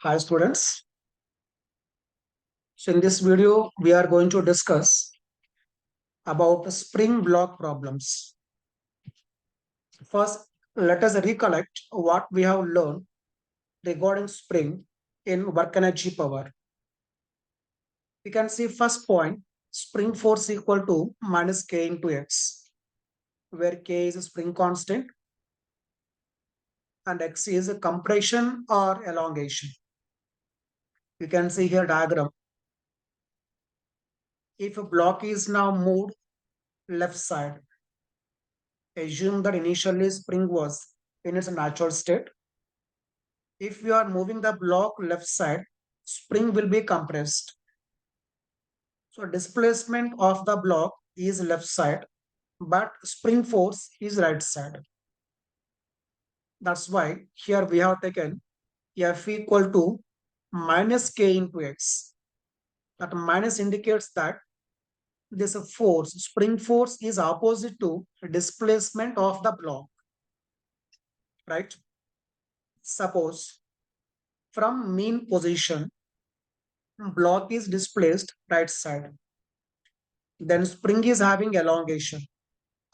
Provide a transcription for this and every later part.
Hi students. So in this video, we are going to discuss about spring block problems. First, let us recollect what we have learned regarding spring in work energy power. We can see first point, spring force equal to minus K into X, where K is a spring constant and X is a compression or elongation. You can see here diagram. If a block is now moved left side, assume that initially spring was in its natural state. If you are moving the block left side, spring will be compressed. So displacement of the block is left side, but spring force is right side. That's why here we have taken F equal to minus K into X. That minus indicates that this force, spring force, is opposite to displacement of the block, right? Suppose from mean position, block is displaced right side. Then spring is having elongation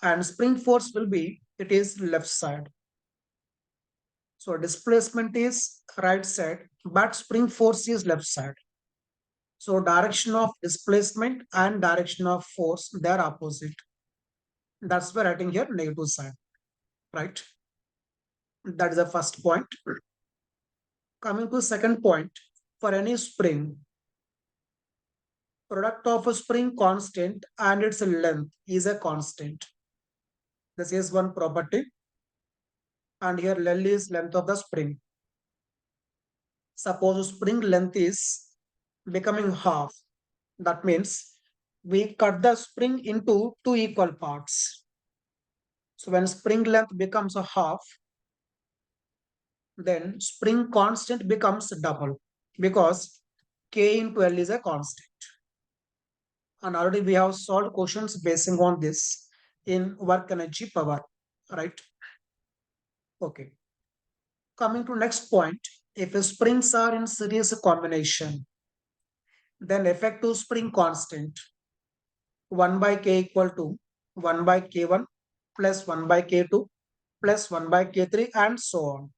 and spring force will be, it is left side. So displacement is right side, but spring force is left side. So direction of displacement and direction of force, they are opposite. That's why writing here negative sign, right? That is the first point. Coming to second point, for any spring, product of a spring constant and its length is a constant. This is one property. And here L is length of the spring. Suppose spring length is becoming half. That means we cut the spring into two equal parts. So when spring length becomes a half, then spring constant becomes double because K into L is a constant. And already we have solved questions basing on this in work energy power, right? Okay. Coming to next point, if springs are in series combination, then effective spring constant 1 by K equal to 1 by K1 plus 1 by K2 plus 1 by K3 and so on.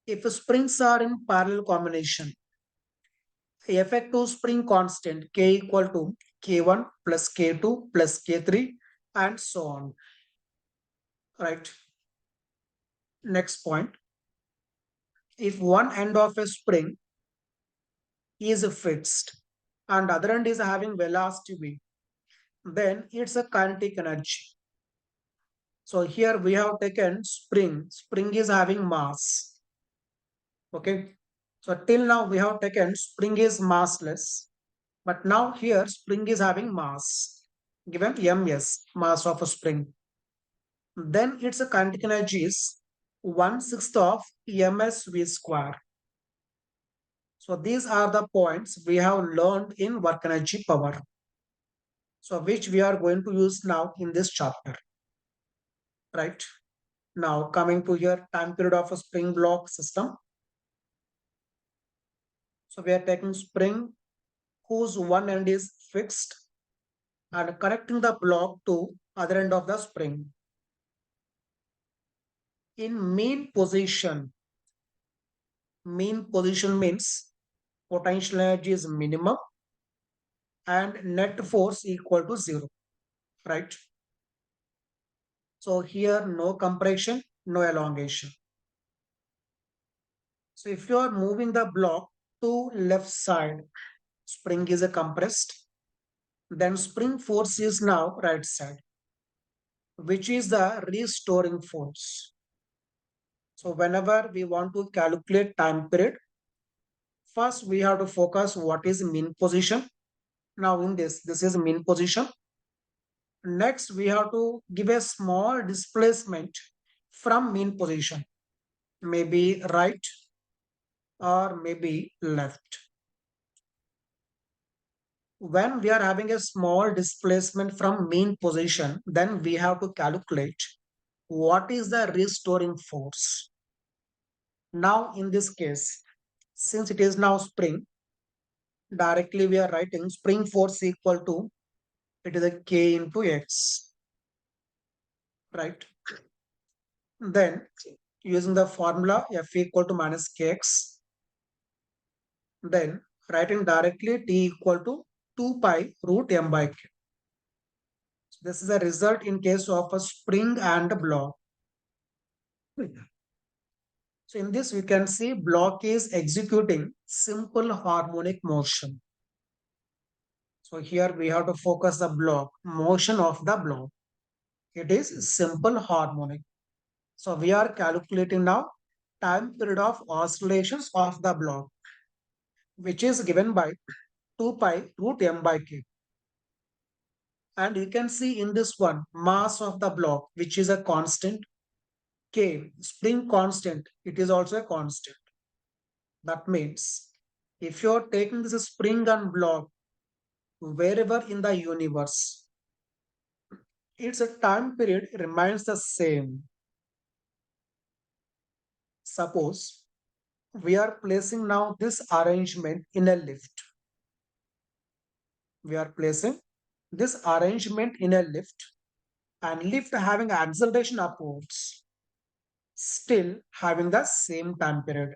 If springs are in parallel combination, the effective spring constant K equal to K1 plus K2 plus K3 and so on. Right. Next point. If one end of a spring is fixed and other end is having velocity v, then it's a kinetic energy. So here we have taken spring. Spring is having mass. Okay. So till now we have taken spring is massless. But now here spring is having mass. Given ms, mass of a spring. Then its a kinetic energy is 1/6 of ms v square. So these are the points we have learned in work energy power. So which we are going to use now in this chapter. Right. Now coming to here time period of a spring block system. So we are taking spring whose one end is fixed and connecting the block to other end of the spring. In mean position means potential energy is minimum and net force equal to 0, right? So here no compression, no elongation. So if you are moving the block to left side, spring is a compressed, then spring force is now right side, which is the restoring force. So whenever we want to calculate time period, first we have to focus what is mean position. Now in this is mean position. Next, we have to give a small displacement from mean position, maybe right or maybe left. When we are having a small displacement from mean position, then we have to calculate what is the restoring force. Now in this case, since it is now spring, directly we are writing spring force equal to, it is a K into X, right? Then using the formula F equal to minus Kx, then writing directly T equal to 2 pi root M by K. This is a result in case of a spring and a block. So in this we can see block is executing simple harmonic motion. So here we have to focus the block, motion of the block. It is simple harmonic. So we are calculating now time period of oscillations of the block, which is given by 2 pi root M by K. And you can see in this one, mass of the block, which is a constant, K, spring constant, it is also a constant. That means if you're taking this spring and block wherever in the universe, its a time period remains the same. Suppose we are placing now this arrangement in a lift. We are placing this arrangement in a lift, and lift having acceleration upwards, still having the same time period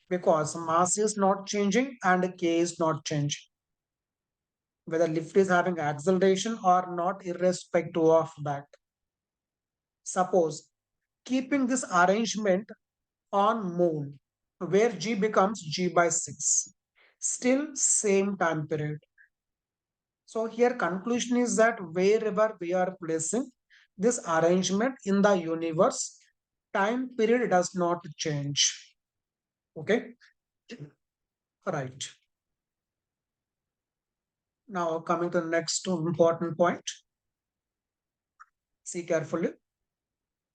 because mass is not changing and K is not changing. Whether lift is having acceleration or not, irrespective of that. Suppose keeping this arrangement on moon, where G becomes G by 6, still same time period. So here conclusion is that wherever we are placing this arrangement in the universe, time period does not change. Okay, right. Now coming to the next important point. See carefully.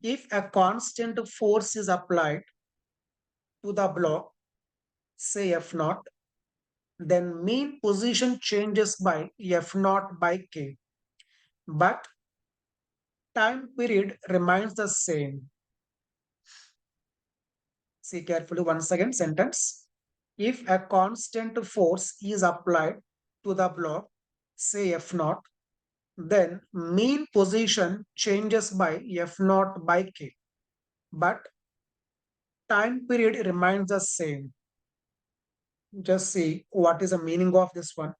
If a constant force is applied to the block, say F naught, then mean position changes by F naught by K, but time period remains the same. See carefully once again sentence. If a constant force is applied to the block, say F naught, then mean position changes by F naught by K, but time period remains the same. Just see what is the meaning of this one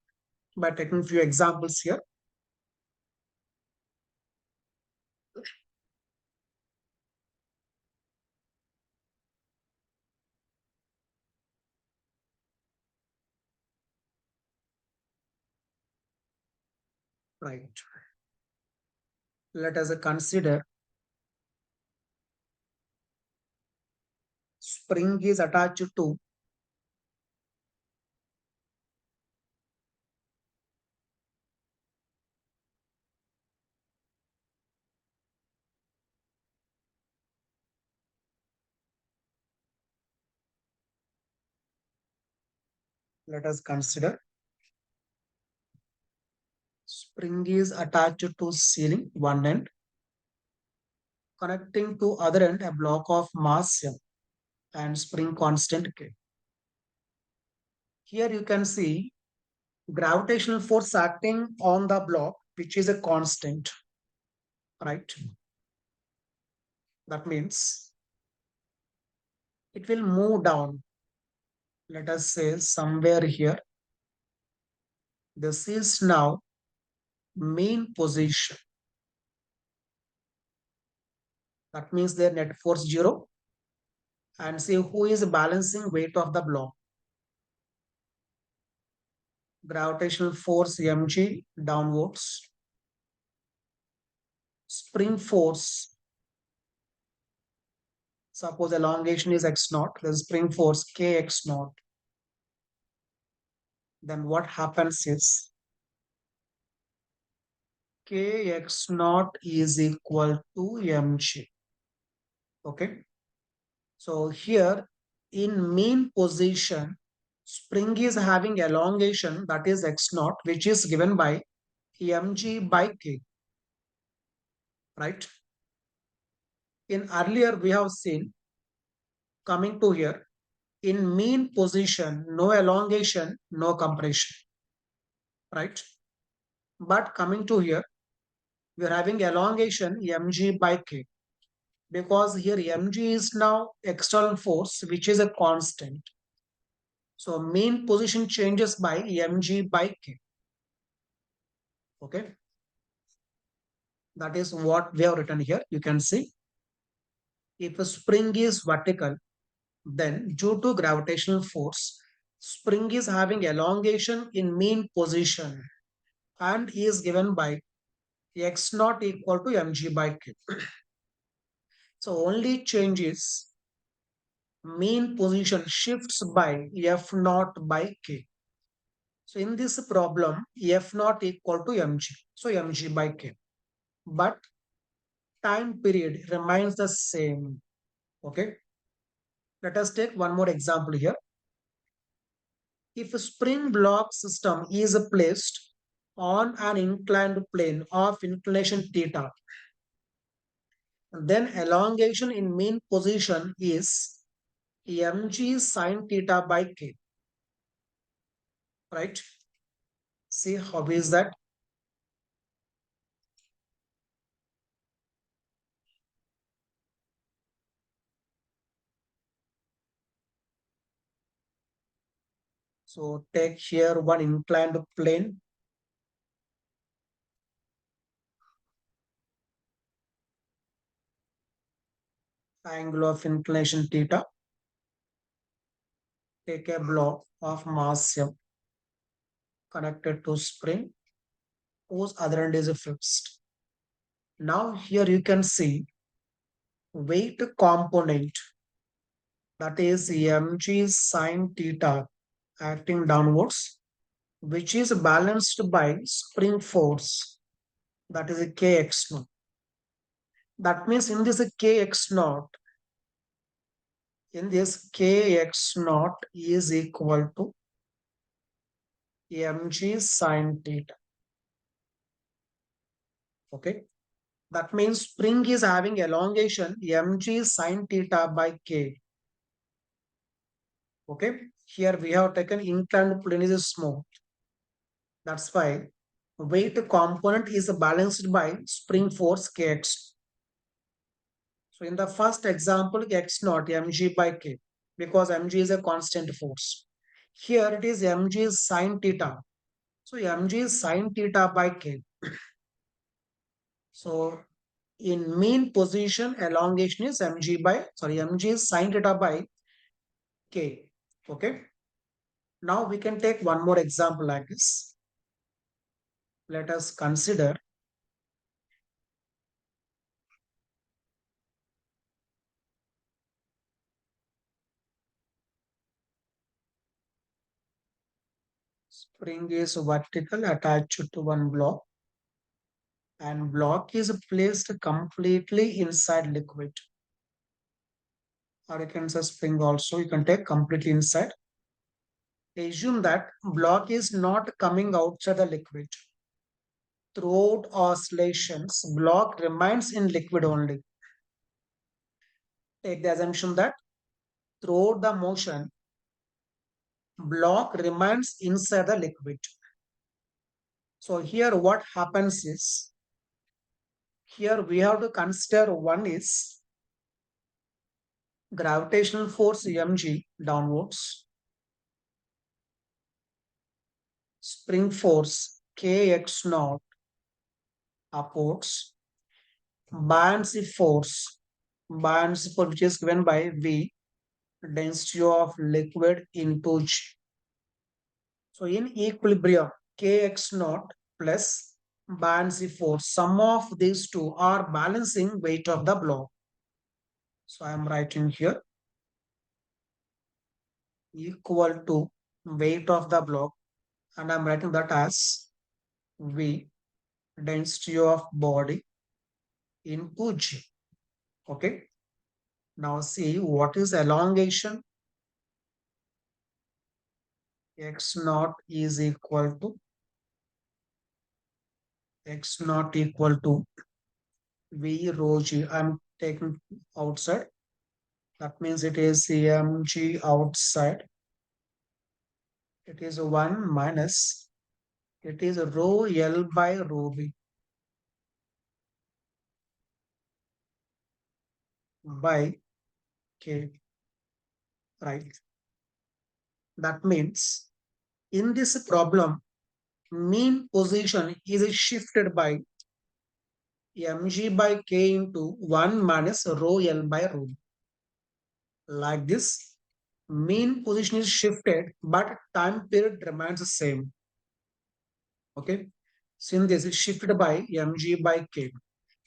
by taking few examples here. Right. Let us consider spring is attached to let us consider spring is attached to ceiling one end, connecting to other end a block of mass M and spring constant K. Here you can see gravitational force acting on the block, which is a constant, right? That means it will move down. Let us say somewhere here. This is now mean position. That means their net force 0. And see who is balancing weight of the block. Gravitational force mg downwards. Spring force, suppose elongation is x naught, the spring force kx naught. Then what happens is kx naught is equal to mg. Okay. So here in mean position, spring is having elongation, that is x naught, which is given by mg by k, right? In earlier we have seen Coming to here, in mean position, no elongation, no compression, right? But coming to here, we are having elongation mg by k, because here mg is now external force, which is a constant. So mean position changes by mg by k. Okay, that is what we have written here. You can see, if a spring is vertical, then due to gravitational force, spring is having elongation in mean position and is given by x naught equal to mg by k. So only change is mean position shifts by f naught by k. So in this problem, f naught equal to mg. So mg by k. But time period remains the same. Okay. Let us take one more example here. If a spring block system is placed on an inclined plane of inclination theta, then elongation in mean position is mg sine theta by k, right? See how is that? So take here one inclined plane, angle of inclination theta. Take a block of mass m connected to spring whose other end is fixed. Now here you can see weight component, that is mg sine theta acting downwards, which is balanced by spring force, that is a kx naught. That means in this kx naught, kx naught is equal to mg sine theta. Okay. That means spring is having elongation mg sine theta by k. Okay. Here we have taken inclined plane is smooth. That's why weight component is balanced by spring force kx. So in the first example, x naught mg by k, because mg is a constant force. Here it is mg sine theta. So mg sine theta by k. So in mean position, elongation is mg sine theta by k. Okay. Now we can take one more example like this. Let us consider spring is vertical attached to one block, and block is placed completely inside liquid. Or you can say spring also, you can take completely inside. Assume that block is not coming outside the liquid. Throughout oscillations, block remains in liquid only. Take the assumption that throughout the motion, block remains inside the liquid. So here what happens is, here we have to consider one is gravitational force mg downwards, spring force kx naught upwards, buoyancy force which is given by V, density of liquid into G. So in equilibrium, kx naught plus buoyancy force, sum of these two are balancing weight of the block. So I am writing here equal to weight of the block, and I am writing that as V, density of body into G. Okay. Now see what is elongation. X naught is equal to V rho G. I'm taking outside That means it is mg outside. It is 1 minus. It is rho L by rho B by K, right? That means in this problem, mean position is shifted by mg by K into 1 minus rho L by rho B. Like this, mean position is shifted, but time period remains the same. Okay. So in this is shifted by mg by K.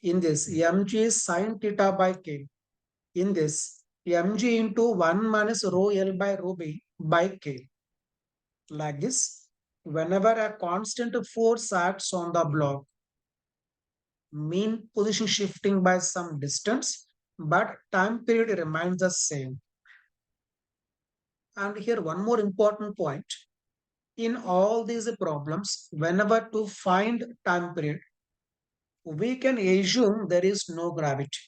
In this, mg is sine theta by K. In this, mg into 1 minus rho L by rho B by K. Like this, whenever a constant force acts on the block, mean position shifting by some distance, but time period remains the same. And here one more important point. In all these problems, whenever to find time period, we can assume there is no gravity.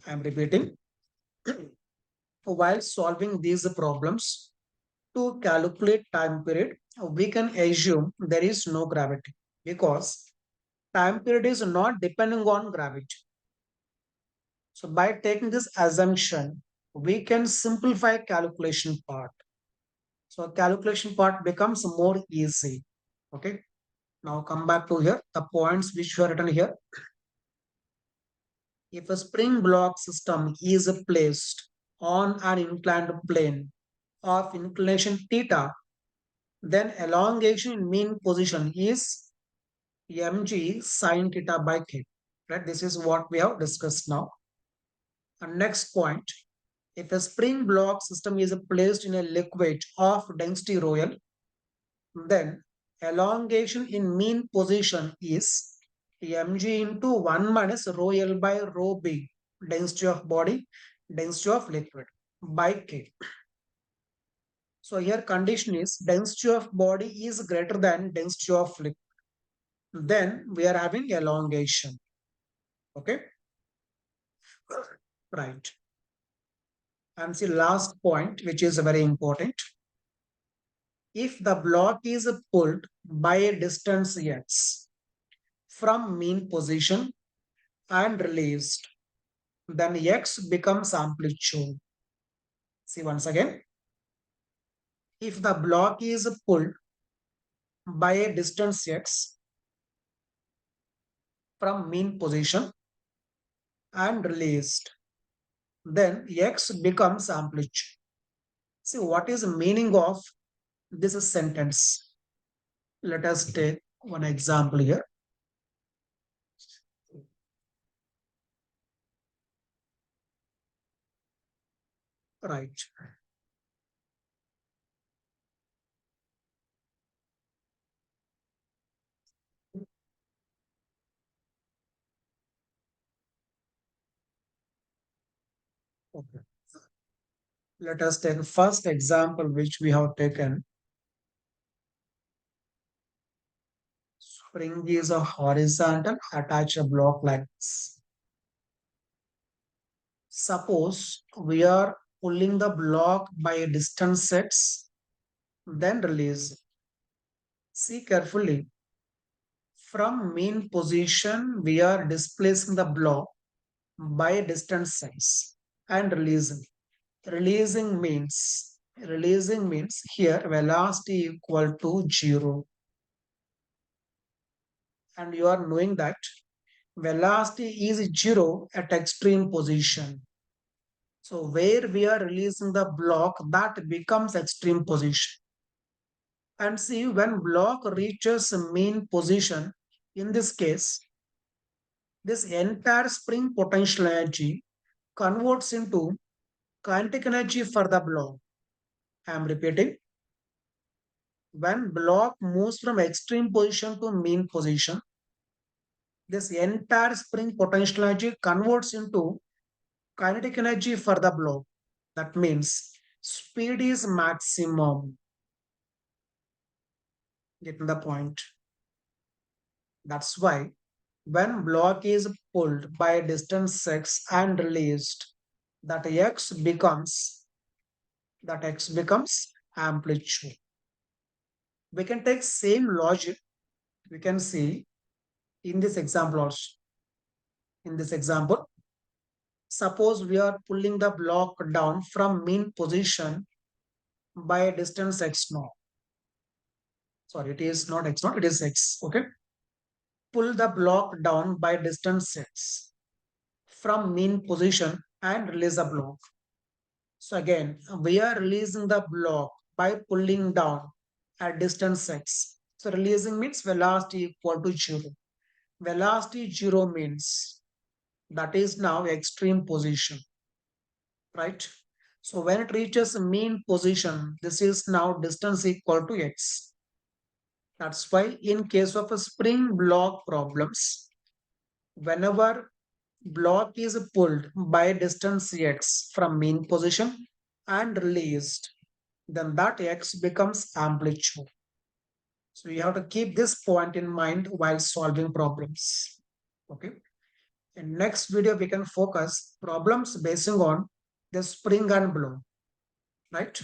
I am repeating. While solving these problems, to calculate time period, we can assume there is no gravity because time period is not depending on gravity. So by taking this assumption, we can simplify calculation part. So calculation part becomes more easy. Okay. Now come back to here, the points which were written here. If a spring block system is placed on an inclined plane of inclination theta, then elongation in mean position is mg sine theta by k. Right? This is what we have discussed now. And next point, if a spring block system is placed in a liquid of density rho L, then elongation in mean position is mg into 1 minus rho L by rho B, density of body, density of liquid by K. So here condition is density of body is greater than density of liquid. Then we are having elongation. Okay. Right. And see last point, which is very important. If the block is pulled by a distance x from mean position and released, then x becomes amplitude. See once again, if the block is pulled by a distance x from mean position and released, then x becomes amplitude. See what is the meaning of this sentence? Let us take one example here. Right. Okay. Let us take first example which we have taken. Spring is a horizontal attached block like this. Suppose we are pulling the block by a distance sets, then release. See carefully. From mean position, we are displacing the block by a distance sets and releasing. Releasing means here velocity equal to 0. And you are knowing that velocity is 0 at extreme position. So where we are releasing the block, that becomes extreme position. And see when block reaches mean position, in this case, this entire spring potential energy converts into kinetic energy for the block. I am repeating. When block moves from extreme position to mean position, this entire spring potential energy converts into kinetic energy for the block. That means speed is maximum. Getting the point? That's why when block is pulled by distance x and released, that x becomes amplitude. We can take same logic. We can see in this example also. In this example, suppose we are pulling the block down from mean position by a distance x naught. Sorry, it is not x naught, it is x. Okay. Pull the block down by distance x from mean position and release the block. So again, we are releasing the block by pulling down at distance x. So releasing means velocity equal to 0. Velocity 0 means that is now extreme position, right? So when it reaches mean position, this is now distance equal to x. That's why in case of a spring block problems, whenever block is pulled by distance x from mean position and released, then that x becomes amplitude. So you have to keep this point in mind while solving problems. Okay. In next video, we can focus problems basing on the spring and blow, right?